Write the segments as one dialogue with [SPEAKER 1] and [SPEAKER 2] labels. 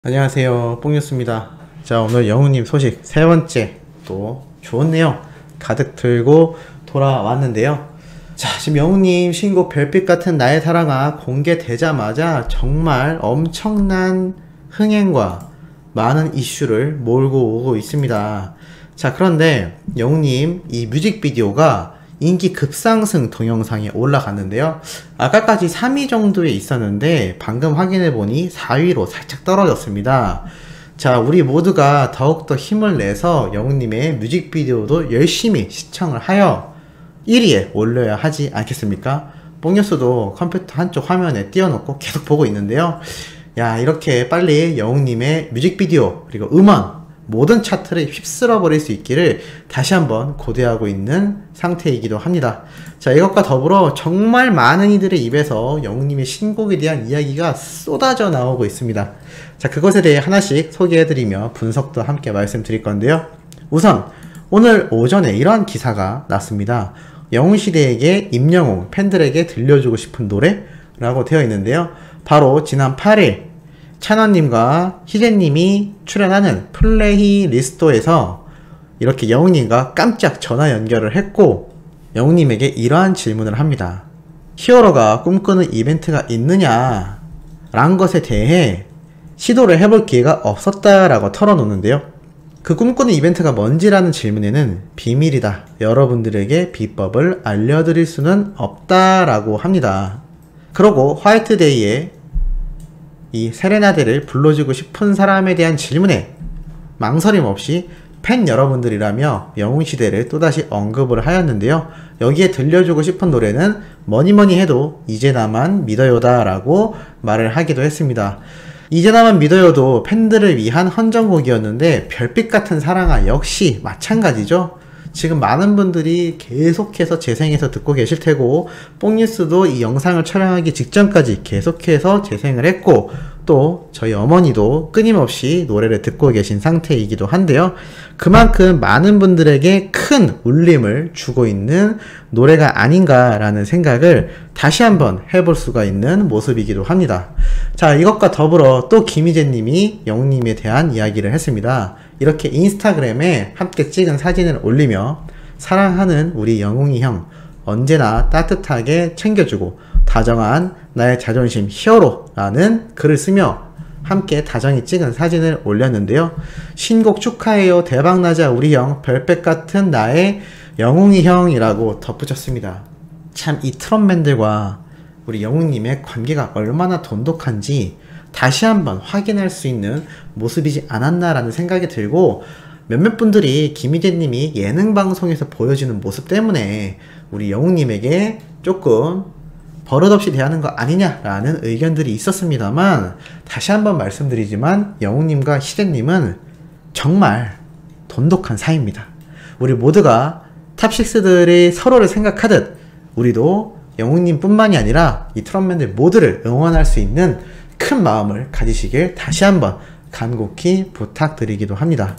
[SPEAKER 1] 안녕하세요, 뽕뉴스입니다. 자, 오늘 영우님 소식 세 번째 또 좋은 내용 가득 들고 돌아왔는데요. 자, 지금 영우님 신곡 별빛 같은 나의 사랑아 공개되자마자 정말 엄청난 흥행과 많은 이슈를 몰고 오고 있습니다. 자, 그런데 영우님 이 뮤직비디오가 인기 급상승 동영상이 올라갔는데요. 아까까지 3위 정도에 있었는데 방금 확인해보니 4위로 살짝 떨어졌습니다. 자, 우리 모두가 더욱더 힘을 내서 영우님의 뮤직비디오도 열심히 시청을 하여 1위에 올려야 하지 않겠습니까? 뽕뉴스도 컴퓨터 한쪽 화면에 띄워놓고 계속 보고 있는데요. 야, 이렇게 빨리 영우님의 뮤직비디오 그리고 음원 모든 차트를 휩쓸어 버릴 수 있기를 다시 한번 고대하고 있는 상태이기도 합니다. 자, 이것과 더불어 정말 많은 이들의 입에서 영우님의 신곡에 대한 이야기가 쏟아져 나오고 있습니다. 자, 그것에 대해 하나씩 소개해드리며 분석도 함께 말씀드릴 건데요. 우선 오늘 오전에 이러한 기사가 났습니다. 영웅시대에게 임영웅 팬들에게 들려주고 싶은 노래라고 되어 있는데요. 바로 지난 8일 찬원님과 희재님이 출연하는 플레이리스토에서 이렇게 영웅님과 깜짝 전화 연결을 했고 영웅님에게 이러한 질문을 합니다. 히어로가 꿈꾸는 이벤트가 있느냐? 라는 것에 대해 시도를 해볼 기회가 없었다라고 털어놓는데요. 그 꿈꾸는 이벤트가 뭔지라는 질문에는 비밀이다. 여러분들에게 비법을 알려드릴 수는 없다라고 합니다. 그러고 화이트데이에 이 세레나데를 불러주고 싶은 사람에 대한 질문에 망설임 없이 팬 여러분들이라며 영웅시대를 또다시 언급을 하였는데요. 여기에 들려주고 싶은 노래는 뭐니뭐니 해도 이제 나만 믿어요다 라고 말을 하기도 했습니다. 이제 나만 믿어요도 팬들을 위한 헌정곡이었는데 별빛 같은 사랑아 역시 마찬가지죠. 지금 많은 분들이 계속해서 재생해서 듣고 계실 테고 뽕뉴스도 이 영상을 촬영하기 직전까지 계속해서 재생을 했고 또 저희 어머니도 끊임없이 노래를 듣고 계신 상태이기도 한데요. 그만큼 많은 분들에게 큰 울림을 주고 있는 노래가 아닌가라는 생각을 다시 한번 해볼 수가 있는 모습이기도 합니다. 자, 이것과 더불어 또 김희재님이 영웅님에 대한 이야기를 했습니다. 이렇게 인스타그램에 함께 찍은 사진을 올리며 사랑하는 우리 영웅이 형 언제나 따뜻하게 챙겨주고 다정한 나의 자존심 히어로라는 글을 쓰며 함께 다정히 찍은 사진을 올렸는데요. 신곡 축하해요 대박나자 우리 형 별빛 같은 나의 영웅이 형이라고 덧붙였습니다. 참 이 트롯맨들과 우리 영웅님의 관계가 얼마나 돈독한지 다시 한번 확인할 수 있는 모습이지 않았나라는 생각이 들고 몇몇 분들이 김희재님이 예능방송에서 보여주는 모습 때문에 우리 영웅님에게 조금 버릇없이 대하는 거 아니냐라는 의견들이 있었습니다만 다시 한번 말씀드리지만 영웅님과 희재님은 정말 돈독한 사이입니다. 우리 모두가 탑6들이 서로를 생각하듯 우리도 영웅님 뿐만이 아니라 이 트롯맨들 모두를 응원할 수 있는 큰 마음을 가지시길 다시 한번 간곡히 부탁드리기도 합니다.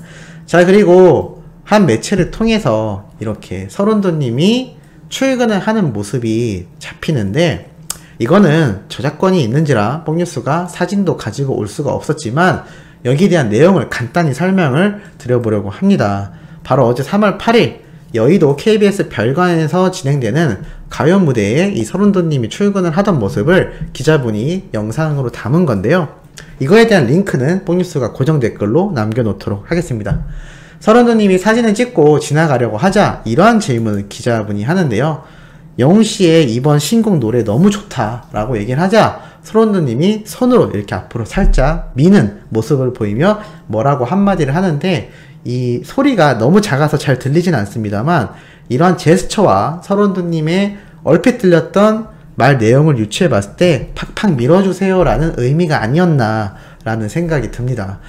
[SPEAKER 1] 자, 그리고 한 매체를 통해서 이렇게 서른도님이 출근을 하는 모습이 잡히는데 이거는 저작권이 있는지라 뽕뉴스가 사진도 가지고 올 수가 없었지만 여기에 대한 내용을 간단히 설명을 드려보려고 합니다. 바로 어제 3월 8일 여의도 KBS 별관에서 진행되는 가요 무대에 이 서른도님이 출근을 하던 모습을 기자분이 영상으로 담은 건데요. 이거에 대한 링크는 뽕뉴스가 고정 댓글로 남겨놓도록 하겠습니다. 서른도님이 사진을 찍고 지나가려고 하자 이러한 질문을 기자분이 하는데요. 영웅씨의 이번 신곡 노래 너무 좋다 라고 얘기를 하자 서른도님이 손으로 이렇게 앞으로 살짝 미는 모습을 보이며 뭐라고 한마디를 하는데 이 소리가 너무 작아서 잘 들리진 않습니다만 이러한 제스처와 서른도님의 얼핏 들렸던 말 내용을 유추해 봤을 때 팍팍 밀어주세요 라는 의미가 아니었나 라는 생각이 듭니다.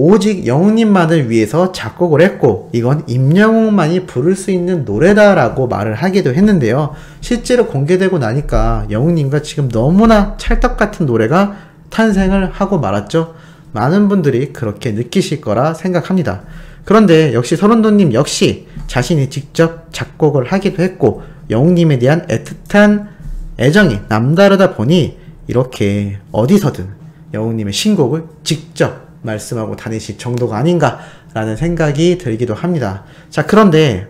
[SPEAKER 1] 오직 영웅님만을 위해서 작곡을 했고 이건 임영웅만이 부를 수 있는 노래다 라고 말을 하기도 했는데요. 실제로 공개되고 나니까 영웅님과 지금 너무나 찰떡같은 노래가 탄생을 하고 말았죠. 많은 분들이 그렇게 느끼실 거라 생각합니다. 그런데 역시 서른도님 역시 자신이 직접 작곡을 하기도 했고 영웅님에 대한 애틋한 애정이 남다르다 보니 이렇게 어디서든 영웅님의 신곡을 직접 말씀하고 다니실 정도가 아닌가라는 생각이 들기도 합니다. 자, 그런데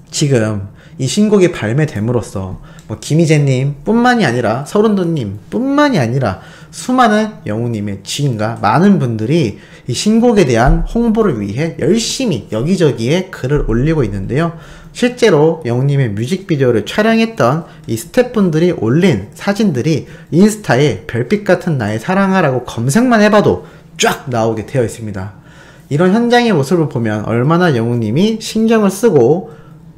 [SPEAKER 1] 지금 이 신곡이 발매됨으로써 뭐 김희재님 뿐만이 아니라 서른도님 뿐만이 아니라 수많은 영웅님의 지인과 많은 분들이 이 신곡에 대한 홍보를 위해 열심히 여기저기에 글을 올리고 있는데요. 실제로 영웅님의 뮤직비디오를 촬영했던 이 스태프분들이 올린 사진들이 인스타에 별빛 같은 나의 사랑아라고 검색만 해봐도 쫙 나오게 되어 있습니다. 이런 현장의 모습을 보면 얼마나 영웅님이 신경을 쓰고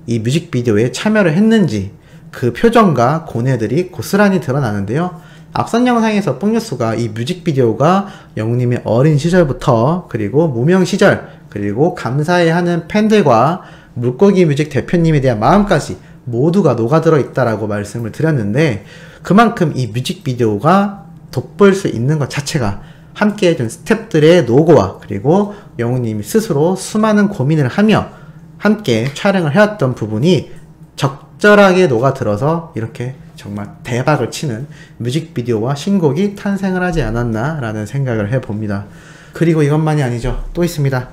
[SPEAKER 1] 이 뮤직비디오에 참여를 했는지 그 표정과 고뇌들이 고스란히 드러나는데요. 앞선 영상에서 뽕뉴스가 이 뮤직비디오가 영웅님의 어린 시절부터 그리고 무명 시절 그리고 감사해하는 팬들과 물고기 뮤직 대표님에 대한 마음까지 모두가 녹아들어 있다라고 말씀을 드렸는데 그만큼 이 뮤직비디오가 돋보일 수 있는 것 자체가 함께 해준 스태프들의 노고와 그리고 영웅님이 스스로 수많은 고민을 하며 함께 촬영을 해왔던 부분이 적절하게 녹아들어서 이렇게 정말 대박을 치는 뮤직비디오와 신곡이 탄생을 하지 않았나 라는 생각을 해봅니다. 그리고 이것만이 아니죠. 또 있습니다.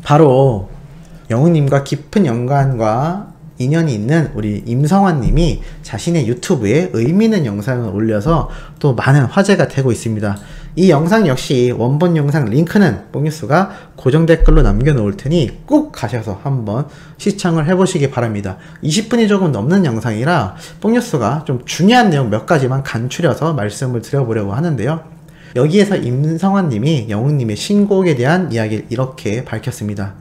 [SPEAKER 1] 바로 영웅님과 깊은 연관과 인연이 있는 우리 임성환 님이 자신의 유튜브에 의미 있는 영상을 올려서 또 많은 화제가 되고 있습니다. 이 영상 역시 원본 영상 링크는 뽕뉴스가 고정 댓글로 남겨놓을 테니 꼭 가셔서 한번 시청을 해보시기 바랍니다. 20분이 조금 넘는 영상이라 뽕뉴스가 좀 중요한 내용 몇 가지만 간추려서 말씀을 드려보려고 하는데요. 여기에서 임성환 님이 영웅님의 신곡에 대한 이야기를 이렇게 밝혔습니다.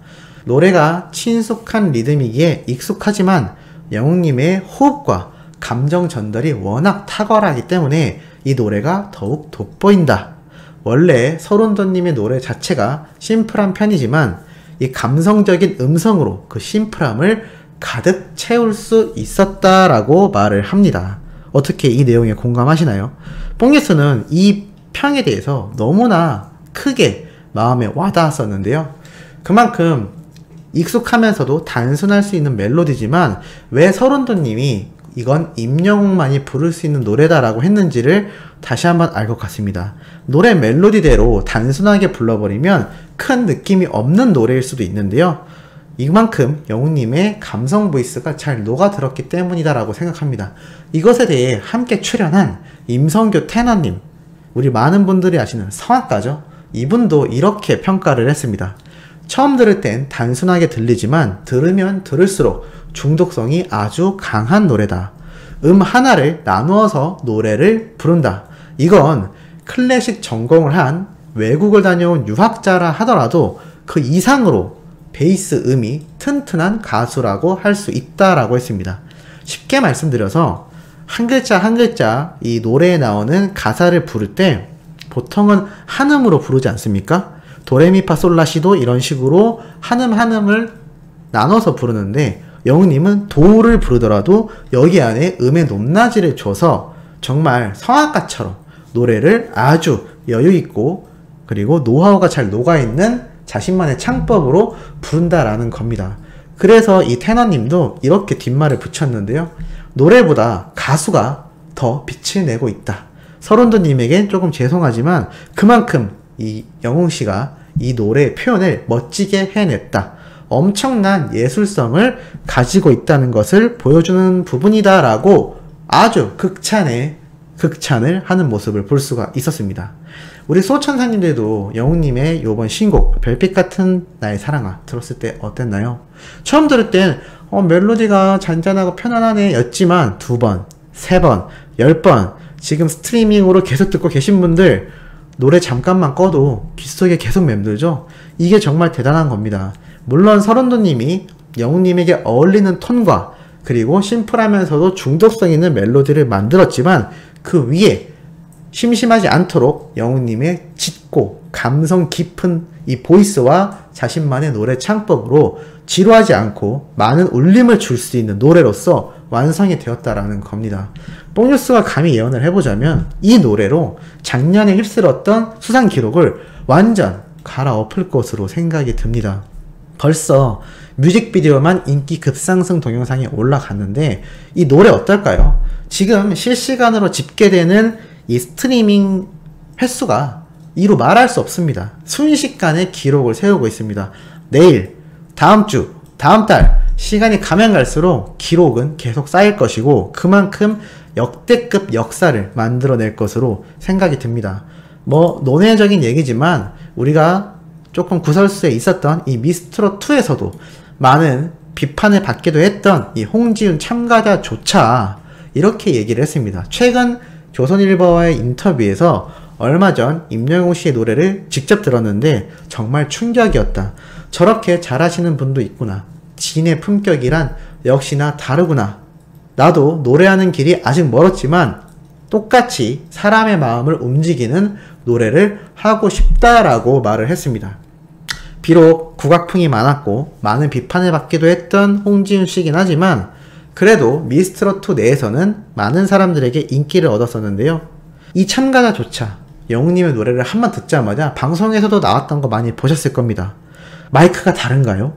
[SPEAKER 1] 노래가 친숙한 리듬이기에 익숙하지만 영웅님의 호흡과 감정 전달이 워낙 탁월하기 때문에 이 노래가 더욱 돋보인다. 원래 서른도님의 노래 자체가 심플한 편이지만 이 감성적인 음성으로 그 심플함을 가득 채울 수 있었다라고 말을 합니다. 어떻게 이 내용에 공감하시나요? 뽕뉴스는 이 평에 대해서 너무나 크게 마음에 와닿았었는데요. 그만큼 익숙하면서도 단순할 수 있는 멜로디지만 왜 서른도님이 이건 임영웅만이 부를 수 있는 노래다라고 했는지를 다시 한번 알 것 같습니다. 노래 멜로디대로 단순하게 불러버리면 큰 느낌이 없는 노래일 수도 있는데요. 이만큼 영웅님의 감성 보이스가 잘 녹아들었기 때문이다라고 생각합니다. 이것에 대해 함께 출연한 임성교 테너님, 우리 많은 분들이 아시는 성악가죠. 이분도 이렇게 평가를 했습니다. 처음 들을 땐 단순하게 들리지만 들으면 들을수록 중독성이 아주 강한 노래다. 하나를 나누어서 노래를 부른다. 이건 클래식 전공을 한 외국을 다녀온 유학자라 하더라도 그 이상으로 베이스 음이 튼튼한 가수라고 할 수 있다라고 했습니다. 쉽게 말씀드려서 한 글자 한 글자 이 노래에 나오는 가사를 부를 때 보통은 한음으로 부르지 않습니까? 도레미파솔라시도 이런 식으로 한음 한음을 나눠서 부르는데 영웅님은 도를 부르더라도 여기 안에 음의 높낮이를 줘서 정말 성악가처럼 노래를 아주 여유있고 그리고 노하우가 잘 녹아있는 자신만의 창법으로 부른다라는 겁니다. 그래서 이 테너님도 이렇게 뒷말을 붙였는데요. 노래보다 가수가 더 빛을 내고 있다. 서른도님에겐 조금 죄송하지만 그만큼 이 영웅씨가 이 노래의 표현을 멋지게 해냈다. 엄청난 예술성을 가지고 있다는 것을 보여주는 부분이다 라고 아주 극찬을 하는 모습을 볼 수가 있었습니다. 우리 소천사님들도 영웅님의 요번 신곡 별빛 같은 나의 사랑아 들었을 때 어땠나요? 처음 들을 땐 멜로디가 잔잔하고 편안하네 였지만 2번, 3번, 10번 지금 스트리밍으로 계속 듣고 계신 분들 노래 잠깐만 꺼도 귓속에 계속 맴돌죠? 이게 정말 대단한 겁니다. 물론 서른도님이 영웅님에게 어울리는 톤과 그리고 심플하면서도 중독성 있는 멜로디를 만들었지만 그 위에 심심하지 않도록 영웅님의 짙고 감성 깊은 이 보이스와 자신만의 노래 창법으로 지루하지 않고 많은 울림을 줄 수 있는 노래로서 완성이 되었다라는 겁니다. 뽕뉴스가 감히 예언을 해보자면 이 노래로 작년에 휩쓸었던 수상 기록을 완전 갈아엎을 것으로 생각이 듭니다. 벌써 뮤직비디오만 인기 급상승 동영상이 올라갔는데 이 노래 어떨까요? 지금 실시간으로 집계되는 이 스트리밍 횟수가 이루 말할 수 없습니다. 순식간에 기록을 세우고 있습니다. 내일, 다음 주, 다음 달 시간이 가면 갈수록 기록은 계속 쌓일 것이고 그만큼 역대급 역사를 만들어낼 것으로 생각이 듭니다. 뭐 논외적인 얘기지만 우리가 조금 구설수에 있었던 이 미스트롯2에서도 많은 비판을 받기도 했던 이 홍지윤 참가자조차 이렇게 얘기를 했습니다. 최근 조선일보와의 인터뷰에서 얼마 전 임영웅 씨의 노래를 직접 들었는데 정말 충격이었다. 저렇게 잘하시는 분도 있구나. 진의 품격이란 역시나 다르구나. 나도 노래하는 길이 아직 멀었지만 똑같이 사람의 마음을 움직이는 노래를 하고 싶다라고 말을 했습니다. 비록 국악풍이 많았고 많은 비판을 받기도 했던 홍지윤 씨이긴 하지만 그래도 미스트롯2 내에서는 많은 사람들에게 인기를 얻었었는데요. 이 참가자조차 영웅님의 노래를 한번 듣자마자 방송에서도 나왔던 거 많이 보셨을 겁니다. 마이크가 다른가요?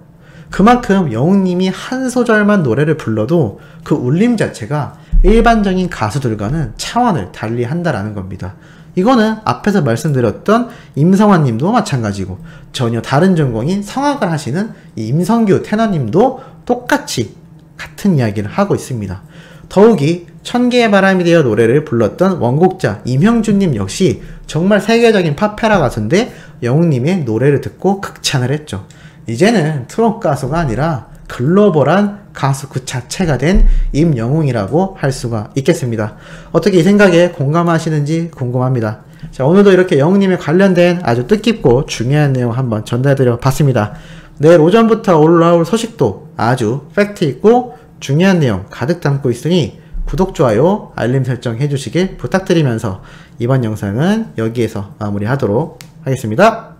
[SPEAKER 1] 그만큼 영웅님이 한 소절만 노래를 불러도 그 울림 자체가 일반적인 가수들과는 차원을 달리 한다라는 겁니다. 이거는 앞에서 말씀드렸던 임성환 님도 마찬가지고 전혀 다른 전공인 성악을 하시는 이 임성규 테너님도 똑같이 같은 이야기를 하고 있습니다. 더욱이 천개의 바람이 되어 노래를 불렀던 원곡자 임형준님 역시 정말 세계적인 팝페라 가수인데 영웅님의 노래를 듣고 극찬을 했죠. 이제는 트롯 가수가 아니라 글로벌한 가수 그 자체가 된 임영웅이라고 할 수가 있겠습니다. 어떻게 이 생각에 공감하시는지 궁금합니다. 자, 오늘도 이렇게 영웅님에 관련된 아주 뜻깊고 중요한 내용 한번 전달드려 봤습니다. 내일 오전부터 올라올 소식도 아주 팩트 있고 중요한 내용 가득 담고 있으니 구독, 좋아요, 알림 설정 해주시길 부탁드리면서 이번 영상은 여기에서 마무리하도록 하겠습니다.